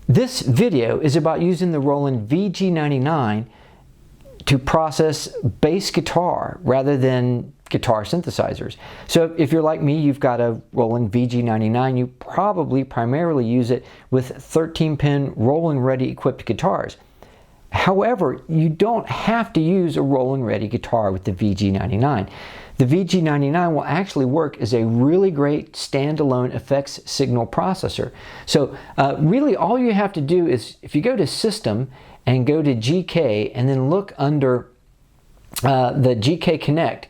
This video is about using the Roland VG-99 to process bass guitar rather than guitar synthesizers. So if you're like me, you've got a Roland VG-99, you probably primarily use it with 13-pin Roland Ready equipped guitars. However, you don't have to use a Roland Ready guitar with the VG-99. The VG-99 will actually work as a really great standalone effects signal processor. So really all you have to do is, if you go to System and go to GK and then look under the GK Connect,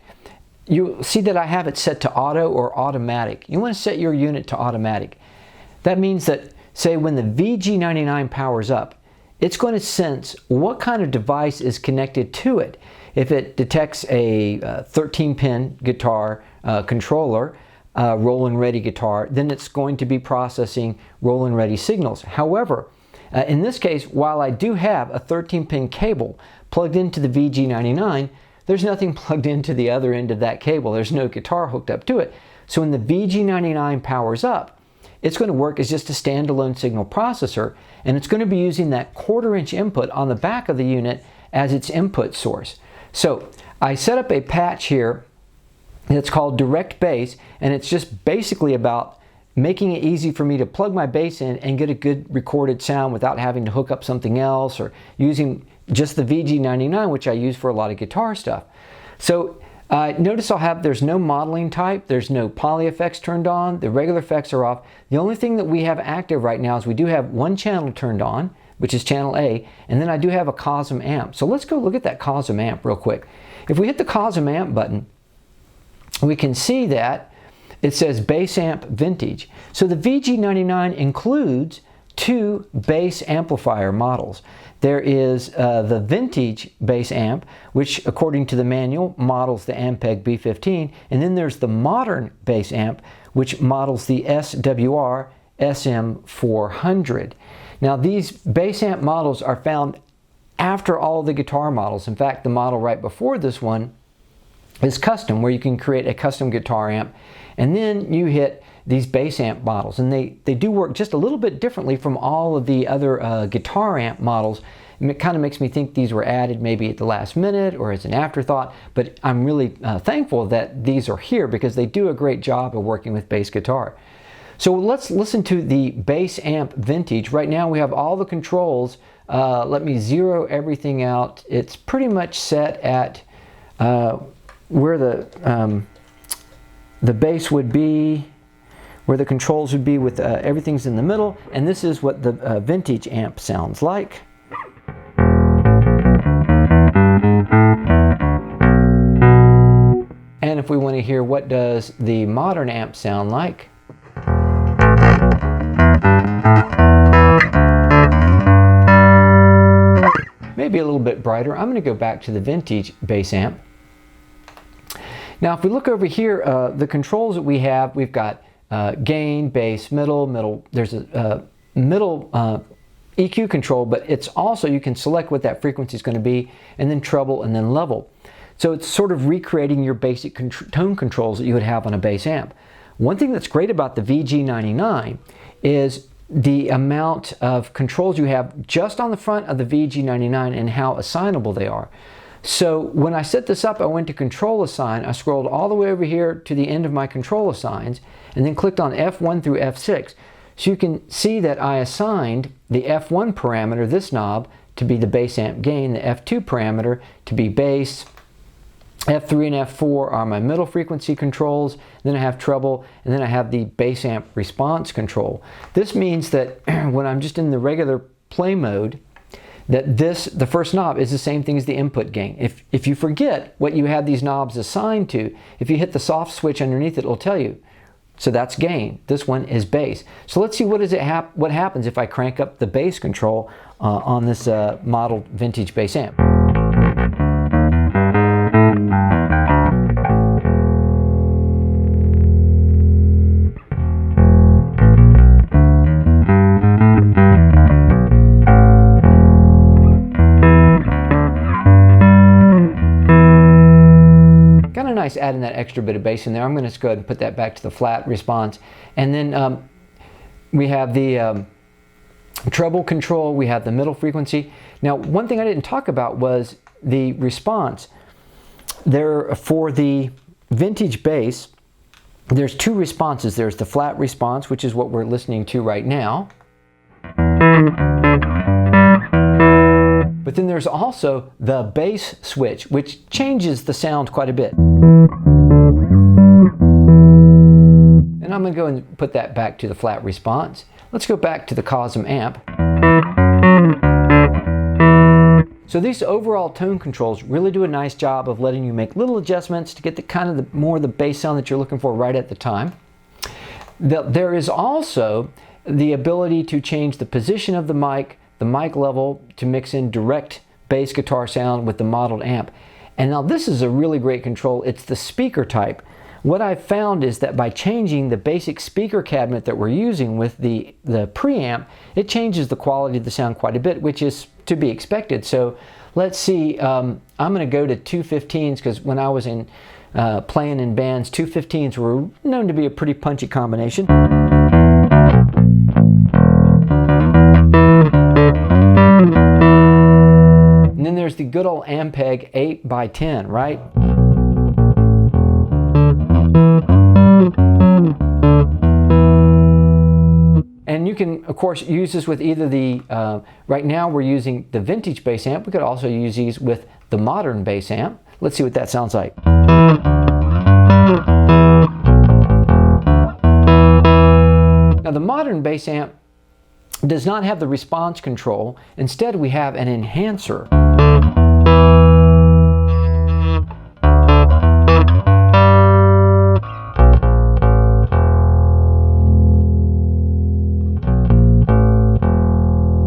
you'll see that I have it set to auto or automatic. You want to set your unit to automatic. That means that, say, when the VG-99 powers up, it's going to sense what kind of device is connected to it. If it detects a 13-pin guitar controller, Roland Ready guitar, then it's going to be processing Roland Ready signals. However, in this case, while I do have a 13-pin cable plugged into the VG-99, there's nothing plugged into the other end of that cable. There's no guitar hooked up to it. So when the VG-99 powers up, it's going to work as just a standalone signal processor, and it's going to be using that 1/4-inch input on the back of the unit as its input source. So I set up a patch here that's called Direct Bass, and it's just basically about making it easy for me to plug my bass in and get a good recorded sound without having to hook up something else or using just the VG-99, which I use for a lot of guitar stuff. So notice there's no modeling type, there's no poly effects turned on, the regular effects are off. The only thing that we have active right now is we do have one channel turned on, which is channel A, and then I do have a Cosm amp. So let's go look at that Cosm amp real quick. If we hit the Cosm amp button, we can see that it says Bass Amp Vintage. So the VG-99 includes two bass amplifier models. There is the Vintage bass amp, which according to the manual models the Ampeg B15, and then there's the Modern bass amp, which models the SWR SM400. Now these bass amp models are found after all the guitar models. In fact, the model right before this one is custom, where you can create a custom guitar amp, and then you hit these bass amp models, and they do work just a little bit differently from all of the other guitar amp models. And it kind of makes me think these were added maybe at the last minute or as an afterthought, but I'm really thankful that these are here because they do a great job of working with bass guitar. So let's listen to the Bass Amp Vintage. Right now we have all the controls. Let me zero everything out. It's pretty much set at where the bass would be, where the controls would be, with everything's in the middle, and this is what the Vintage amp sounds like. And if we want to hear what does the Modern amp sound like, maybe a little bit brighter. I'm going to go back to the Vintage bass amp. Now if we look over here, the controls that we have, we've got gain, bass, middle, there's a middle EQ control, but it's also, you can select what that frequency is going to be, and then treble and then level. So it's sort of recreating your basic tone controls that you would have on a bass amp. One thing that's great about the VG-99 is the amount of controls you have just on the front of the VG-99 and how assignable they are. So when I set this up, I went to control assign, I scrolled all the way over here to the end of my control assigns, and then clicked on F1 through F6. So you can see that I assigned the F1 parameter, this knob, to be the bass amp gain, the F2 parameter to be bass, F3 and F4 are my middle frequency controls, then I have treble, and then I have the bass amp response control. This means that when I'm just in the regular play mode, that the first knob is the same thing as the input gain. If you forget what you have these knobs assigned to, if you hit the soft switch underneath it, it'll tell you. So that's gain. This one is bass. So let's see what happens if I crank up the bass control on this modeled vintage bass amp. Kind of nice adding that extra bit of bass in there. I'm going to just go ahead and put that back to the flat response. And then we have the treble control, we have the middle frequency. Now, one thing I didn't talk about was the response. For the vintage bass, there's two responses. There's the flat response, which is what we're listening to right now. But then there's also the bass switch, which changes the sound quite a bit. And I'm going to go and put that back to the flat response. Let's go back to the Cosm amp. So these overall tone controls really do a nice job of letting you make little adjustments to get the kind of more of the bass sound that you're looking for right at the time. There is also the ability to change the position of the mic level to mix in direct bass guitar sound with the modeled amp. And now this is a really great control. It's the speaker type. What I've found is that by changing the basic speaker cabinet that we're using with the preamp, it changes the quality of the sound quite a bit, which is to be expected. So let's see, I'm going to go to 215s because when I was playing in bands, 215s were known to be a pretty punchy combination. And then there's the good old Ampeg 8x10, right? And you can, of course, use this with either the, right now we're using the vintage bass amp. We could also use these with the modern bass amp. Let's see what that sounds like. Now the modern bass amp does not have the response control. Instead, we have an enhancer.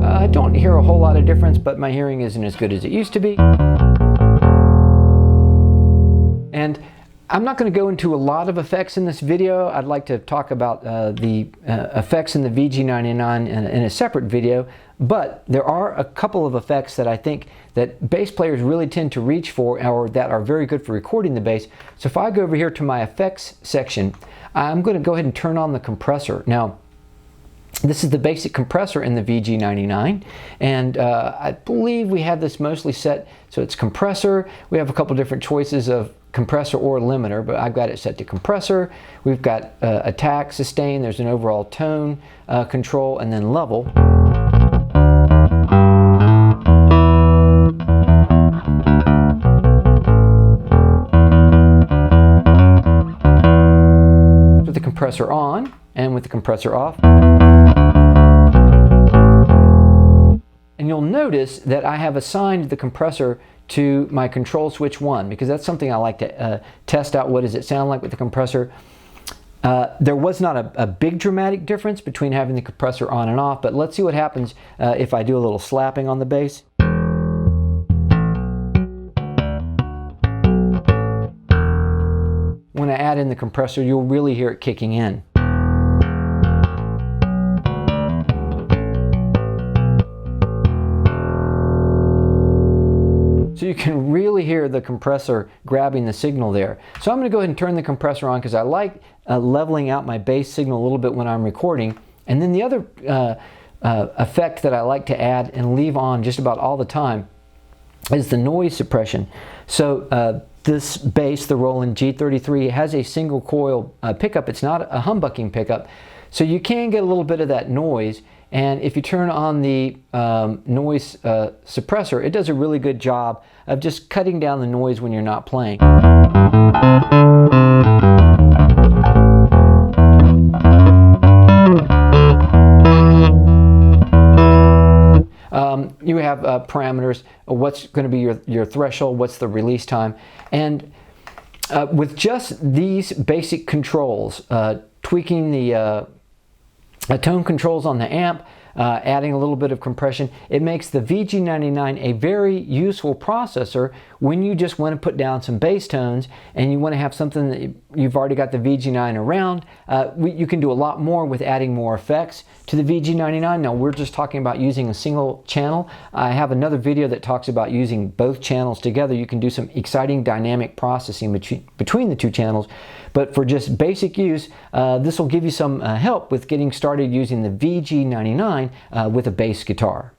I don't hear a whole lot of difference, but my hearing isn't as good as it used to be. And I'm not going to go into a lot of effects in this video. I'd like to talk about the effects in the VG-99 in a separate video, but there are a couple of effects that I think that bass players really tend to reach for, or that are very good for recording the bass. So if I go over here to my effects section, I'm going to go ahead and turn on the compressor. Now, this is the basic compressor in the VG-99, and I believe we have this mostly set, so it's compressor. We have a couple different choices of compressor or limiter, but I've got it set to compressor. We've got attack, sustain, there's an overall tone control, and then level. With the compressor on and with the compressor off. And you'll notice that I have assigned the compressor to my control switch 1, because that's something I like to test out. What does it sound like with the compressor? There was not a big dramatic difference between having the compressor on and off, but let's see what happens if I do a little slapping on the bass. When I add in the compressor, you'll really hear it kicking in. So you can really hear the compressor grabbing the signal there. So I'm going to go ahead and turn the compressor on because I like leveling out my bass signal a little bit when I'm recording. And then the other effect that I like to add and leave on just about all the time is the noise suppression. So this bass, the Roland G-33, has a single coil pickup. It's not a humbucking pickup. So you can get a little bit of that noise. And if you turn on the noise suppressor, it does a really good job of just cutting down the noise when you're not playing. You have parameters, what's going to be your threshold, what's the release time. And with just these basic controls, tweaking the tone controls on the amp, adding a little bit of compression, it makes the VG-99 a very useful processor when you just want to put down some bass tones and you want to have something that you've already got the VG-9 around. You can do a lot more with adding more effects to the VG-99. Now we're just talking about using a single channel. I have another video that talks about using both channels together. You can do some exciting dynamic processing between the two channels. But for just basic use, this will give you some help with getting started using the VG-99 with a bass guitar.